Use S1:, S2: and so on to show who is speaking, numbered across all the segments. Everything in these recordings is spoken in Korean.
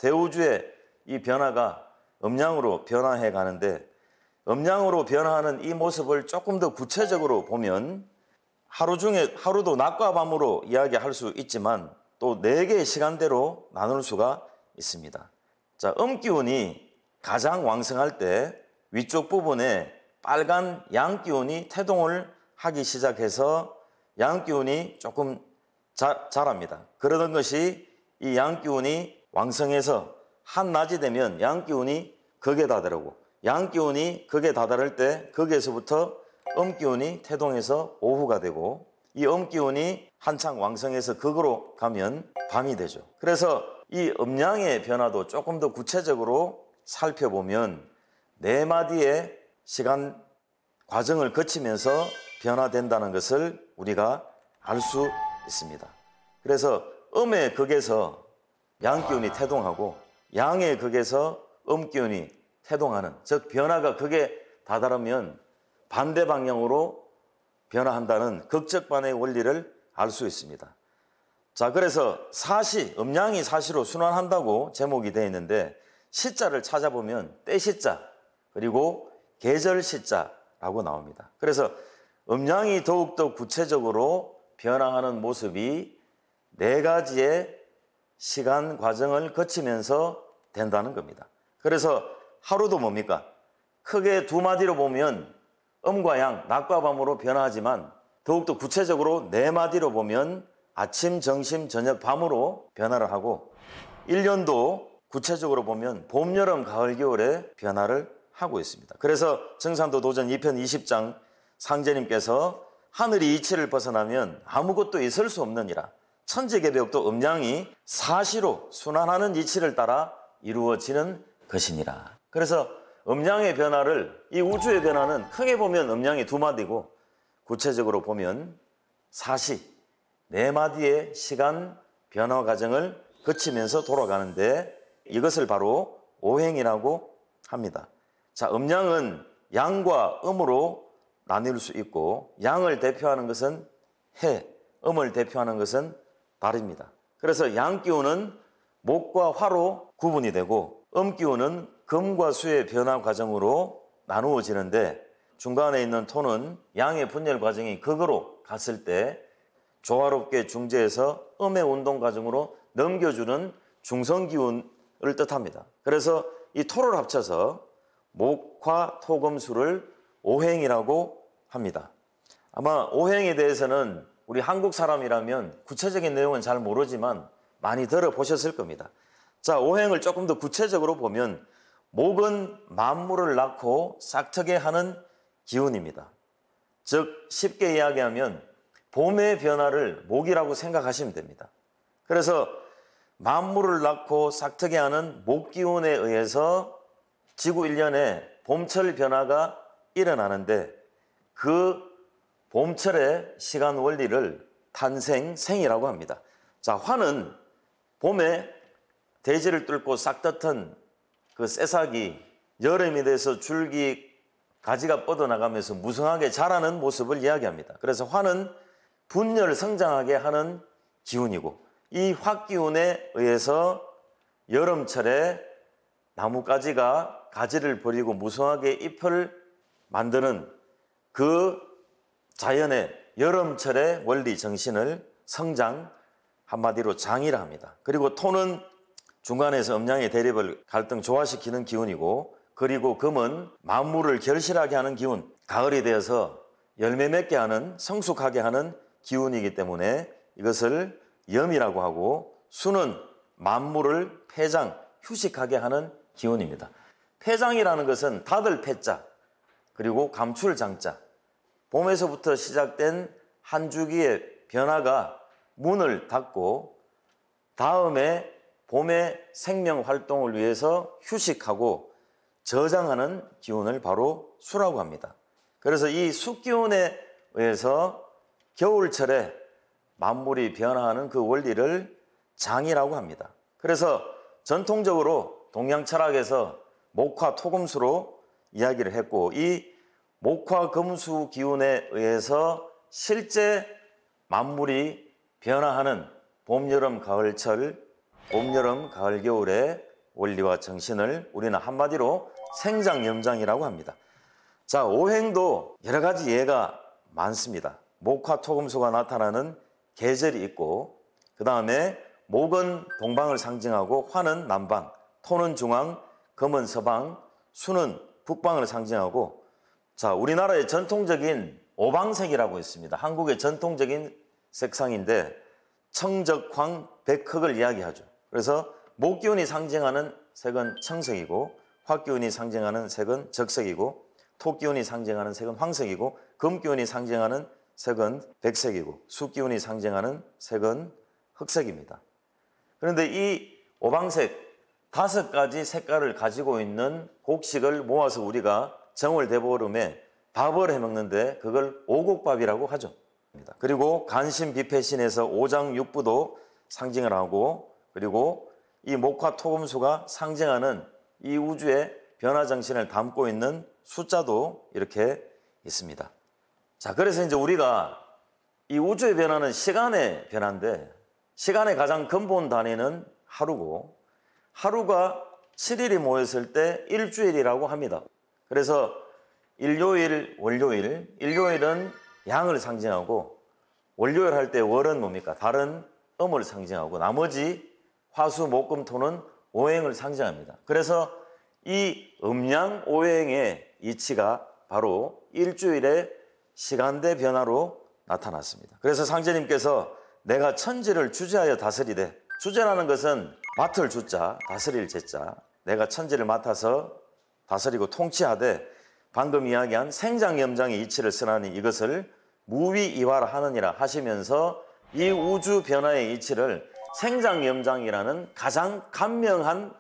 S1: 대우주의 이 변화가 음양으로 변화해 가는데, 음양으로 변화하는 이 모습을 조금 더 구체적으로 보면 하루도 낮과 밤으로 이야기할 수 있지만 또 4개의 시간대로 나눌 수가 있습니다. 자, 음기운이 가장 왕성할 때 위쪽 부분에 빨간 양기운이 태동을 하기 시작해서 양기운이 조금 자랍니다. 그러던 것이 이 양기운이 왕성해서 한낮이 되면 양기운이 극에 다다르고, 양기운이 극에 다다를 때 거기에서부터 음기운이 태동해서 오후가 되고, 이 음기운이 한창 왕성해서 극으로 가면 밤이 되죠. 그래서 이 음양의 변화도 조금 더 구체적으로 살펴보면 4마디의 시간 과정을 거치면서 변화된다는 것을 우리가 알 수 있습니다. 그래서 음의 극에서 양기운이 태동하고 양의 극에서 음기운이 태동하는, 즉 변화가 극에 다다르면 반대 방향으로 변화한다는 극적반의 원리를 알 수 있습니다. 자, 그래서 사시, 음양이 사시로 순환한다고 제목이 되어 있는데, 시자를 찾아보면 때시자 그리고 계절시자라고 나옵니다. 그래서 음양이 더욱더 구체적으로 변화하는 모습이 4가지의 시간 과정을 거치면서 된다는 겁니다. 그래서 하루도 뭡니까? 크게 2마디로 보면 음과 양, 낮과 밤으로 변화하지만 더욱더 구체적으로 4마디로 보면 아침, 점심, 저녁, 밤으로 변화를 하고, 1년도 구체적으로 보면 봄, 여름, 가을, 겨울에 변화를 하고 있습니다. 그래서 정산도 도전 2편 20장 상제님께서 하늘이 이치를 벗어나면 아무것도 있을 수 없느니라. 천지개벽도 음양이 사시로 순환하는 이치를 따라 이루어지는 것이니라. 그래서 음양의 변화를, 이 우주의 변화는 크게 보면 음양이 2마디고 구체적으로 보면 사시, 4마디의 시간 변화 과정을 거치면서 돌아가는데, 이것을 바로 오행이라고 합니다. 자, 음양은 양과 음으로 나뉠 수 있고, 양을 대표하는 것은 해, 음을 대표하는 것은 달입니다. 그래서 양기운은 목과 화로 구분이 되고, 음기운은 금과 수의 변화 과정으로 나누어지는데, 중간에 있는 토는 양의 분열 과정이 극으로 갔을 때 조화롭게 중재해서 음의 운동 과정으로 넘겨주는 중성기운을 뜻합니다. 그래서 이 토를 합쳐서 목화 토금수를 오행이라고 합니다. 아마 오행에 대해서는 우리 한국 사람이라면 구체적인 내용은 잘 모르지만 많이 들어보셨을 겁니다. 자, 오행을 조금 더 구체적으로 보면 목은 만물을 낳고 싹트게 하는 기운입니다. 즉 쉽게 이야기하면 봄의 변화를 목이라고 생각하시면 됩니다. 그래서 만물을 낳고 싹트게 하는 목기운에 의해서 지구 1년에 봄철 변화가 일어나는데, 그 봄철의 시간 원리를 탄생생이라고 합니다. 자, 화는 봄에 대지를 뚫고 싹트던 그 새싹이 여름이 돼서 줄기, 가지가 뻗어나가면서 무성하게 자라는 모습을 이야기합니다. 그래서 화는 분열 성장하게 하는 기운이고, 이 화기운에 의해서 여름철에 나뭇가지가 가지를 버리고 무성하게 잎을 만드는 그 자연의 여름철의 원리 정신을 성장, 한마디로 장이라 합니다. 그리고 토는 중간에서 음양의 대립을 갈등 조화시키는 기운이고, 그리고 금은 만물을 결실하게 하는 기운, 가을이 되어서 열매 맺게 하는, 성숙하게 하는 기운이기 때문에 이것을 염이라고 하고, 수는 만물을 폐장, 휴식하게 하는 기운입니다. 폐장이라는 것은 닫을 폐자, 그리고 감출 장자, 봄에서부터 시작된 한 주기의 변화가 문을 닫고 다음에 봄의 생명 활동을 위해서 휴식하고 저장하는 기운을 바로 수라고 합니다. 그래서 이 수기운에 의해서 겨울철에 만물이 변화하는 그 원리를 장이라고 합니다. 그래서 전통적으로 동양 철학에서 목화 토금수로 이야기를 했고, 이 목화 금수 기운에 의해서 실제 만물이 변화하는 봄, 여름, 가을철, 봄, 여름, 가을, 겨울의 원리와 정신을 우리는 한마디로 생장염장이라고 합니다. 자, 오행도 여러 가지 예가 많습니다. 목화 토금수가 나타나는 계절이 있고, 그 다음에 목은 동방을 상징하고 화는 남방, 토는 중앙, 금은 서방, 수는 북방을 상징하고, 자, 우리나라의 전통적인 오방색이라고 있습니다. 한국의 전통적인 색상인데 청적황 백흑을 이야기하죠. 그래서 목기운이 상징하는 색은 청색이고, 화기운이 상징하는 색은 적색이고, 토기운이 상징하는 색은 황색이고, 금기운이 상징하는 색은 백색이고, 수기운이 상징하는 색은 흑색입니다. 그런데 이 오방색 5가지 색깔을 가지고 있는 곡식을 모아서 우리가 정월 대보름에 밥을 해먹는데 그걸 오곡밥이라고 하죠. 그리고 간신비패신에서 오장육부도 상징을 하고, 그리고 이 목화 토금수가 상징하는 이 우주의 변화정신을 담고 있는 숫자도 이렇게 있습니다. 자, 그래서 이제 우리가 이 우주의 변화는 시간의 변화인데, 시간의 가장 근본 단위는 하루고, 하루가 7일이 모였을 때 일주일이라고 합니다. 그래서 일요일, 월요일, 일요일은 양을 상징하고, 월요일 할 때 월은 뭡니까? 달은 음을 상징하고, 나머지 화수, 목, 금, 토는 오행을 상징합니다. 그래서 이 음양 오행의 이치가 바로 일주일의 시간대 변화로 나타났습니다. 그래서 상제님께서 내가 천지를 주재하여 다스리되, 주재라는 것은 맡을 주자, 다스릴 제자, 내가 천지를 맡아서 다스리고 통치하되 방금 이야기한 생장염장의 이치를 쓰나니 이것을 무위이화라 하느니라 하시면서 이 우주 변화의 이치를 생장염장이라는 가장 간명한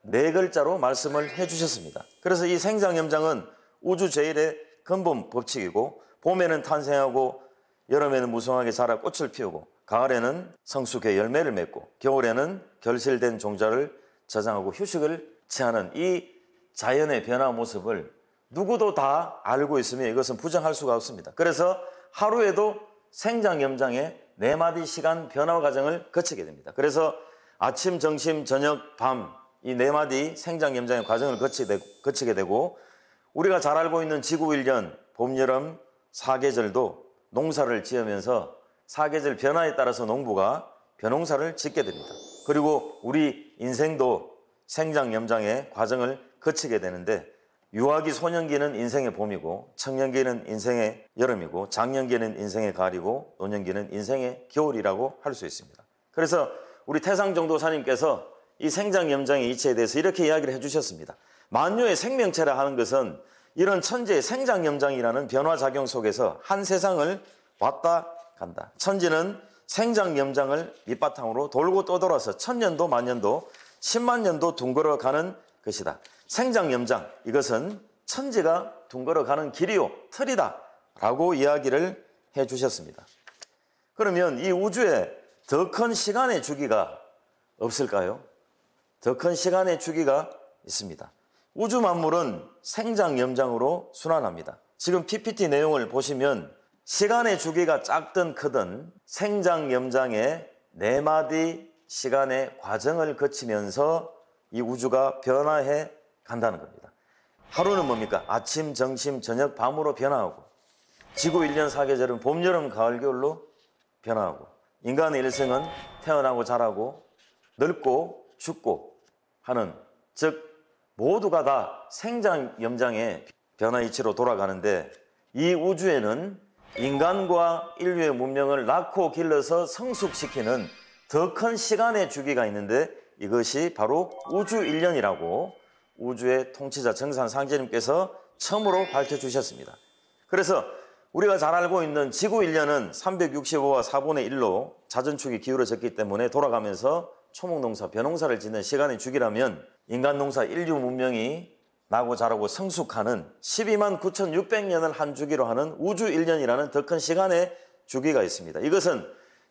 S1: 4글자로 말씀을 해주셨습니다. 그래서 이 생장염장은 우주 제일의 근본 법칙이고, 봄에는 탄생하고, 여름에는 무성하게 자라 꽃을 피우고, 가을에는 성숙해 열매를 맺고, 겨울에는 결실된 종자를 저장하고 휴식을 취하는 이 자연의 변화 모습을 누구도 다 알고 있으면 이것은 부정할 수가 없습니다. 그래서 하루에도 생장염장의 4마디 시간 변화 과정을 거치게 됩니다. 그래서 아침, 점심, 저녁, 밤 이 4마디 생장염장의 과정을 거치게 되고, 우리가 잘 알고 있는 지구일년, 봄, 여름, 사계절도 농사를 지으면서 사계절 변화에 따라서 농부가 벼농사를 짓게 됩니다. 그리고 우리 인생도 생장염장의 과정을 거치게 되는데, 유아기, 소년기는 인생의 봄이고, 청년기는 인생의 여름이고, 장년기는 인생의 가을이고, 노년기는 인생의 겨울이라고 할 수 있습니다. 그래서 우리 태상정도사님께서 이 생장염장의 이치에 대해서 이렇게 이야기를 해주셨습니다. 만유의 생명체라 하는 것은 이런 천지의 생장염장이라는 변화작용 속에서 한 세상을 왔다 간다. 천지는 생장염장을 밑바탕으로 돌고 또 돌아서 천년도 만년도 10만 년도 둥글어 가는 것이다. 생장염장, 이것은 천지가 둥글어 가는 길이요, 틀이다 라고 이야기를 해 주셨습니다. 그러면 이 우주에 더 큰 시간의 주기가 없을까요? 더 큰 시간의 주기가 있습니다. 우주 만물은 생장염장으로 순환합니다. 지금 PPT 내용을 보시면 시간의 주기가 작든 크든 생장염장의 4마디 시간의 과정을 거치면서 이 우주가 변화해 간다는 겁니다. 하루는 뭡니까? 아침, 점심, 저녁, 밤으로 변화하고, 지구 1년 사계절은 봄, 여름, 가을, 겨울로 변화하고, 인간의 일생은 태어나고 자라고 늙고 죽고 하는, 즉 모두가 다 생장염장의 변화 이치로 돌아가는데, 이 우주에는 인간과 인류의 문명을 낳고 길러서 성숙시키는 더 큰 시간의 주기가 있는데, 이것이 바로 우주 1년이라고 우주의 통치자 정산상제님께서 처음으로 밝혀주셨습니다. 그래서 우리가 잘 알고 있는 지구 1년은 365와 4분의 1로 자전축이 기울어졌기 때문에 돌아가면서 초목농사, 벼농사를 짓는 시간의 주기라면, 인간 농사 인류 문명이 나고 자라고 성숙하는 12만 9,600년을 한 주기로 하는 우주 1년이라는 더 큰 시간의 주기가 있습니다. 이것은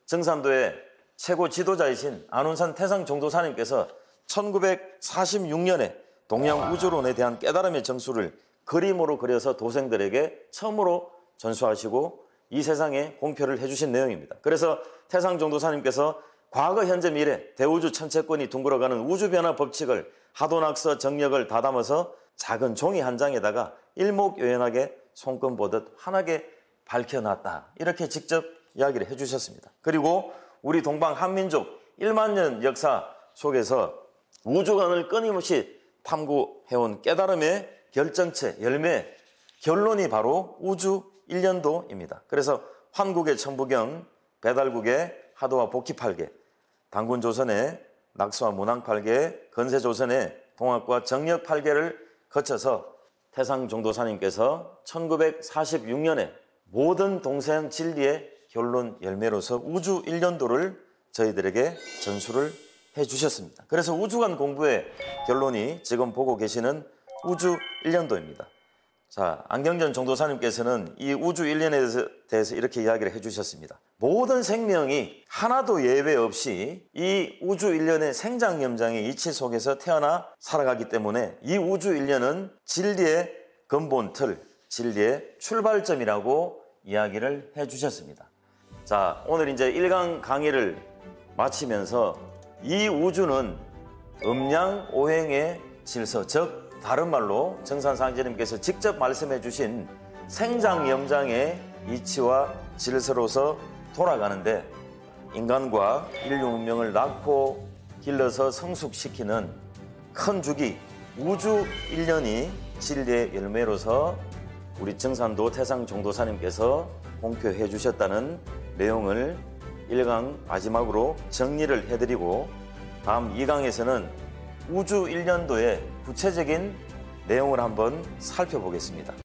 S1: 정산도의 최고 지도자이신 안운산 태상정도사님께서 1946년에 동양 우주론에 대한 깨달음의 정수를 그림으로 그려서 도생들에게 처음으로 전수하시고 이 세상에 공표를 해주신 내용입니다. 그래서 태상정도사님께서 과거, 현재, 미래 대우주 천체권이 둥글어가는 우주변화 법칙을 하도낙서 정력을 다담아서 작은 종이 한 장에다가 일목요연하게 손금 보듯 환하게 밝혀놨다. 이렇게 직접 이야기를 해주셨습니다. 그리고 우리 동방 한민족 1만 년 역사 속에서 우주관을 끊임없이 탐구해온 깨달음의 결정체, 열매, 결론이 바로 우주 일련도입니다. 그래서 환국의 천부경, 배달국의 하도와 복희팔계, 당군조선의 낙서와 문항팔계, 건세조선의 동학과 정력팔계를 거쳐서 태상종도사님께서 1946년에 모든 동서양 진리의 결론 열매로서 우주 일련도를 저희들에게 전수를 해주셨습니다. 그래서 우주관 공부의 결론이 지금 보고 계시는 우주 일련도입니다. 자, 안경전 종도사님께서는 이 우주 일련에 대해서 이렇게 이야기를 해주셨습니다. 모든 생명이 하나도 예외 없이 이 우주 일련의 생장염장의 이치 속에서 태어나 살아가기 때문에 이 우주 일련은 진리의 근본 틀, 진리의 출발점이라고 이야기를 해주셨습니다. 자, 오늘 이제 1강 강의를 마치면서 이 우주는 음양오행의 질서, 즉 다른 말로 정산상제님께서 직접 말씀해 주신 생장염장의 이치와 질서로서 돌아가는데, 인간과 인류 문명을 낳고 길러서 성숙시키는 큰 주기 우주 일련이 진리의 열매로서 우리 정산도 태상종도사님께서 공표해 주셨다는 내용을 1강 마지막으로 정리를 해드리고, 다음 2강에서는 우주 일련도의 구체적인 내용을 한번 살펴보겠습니다.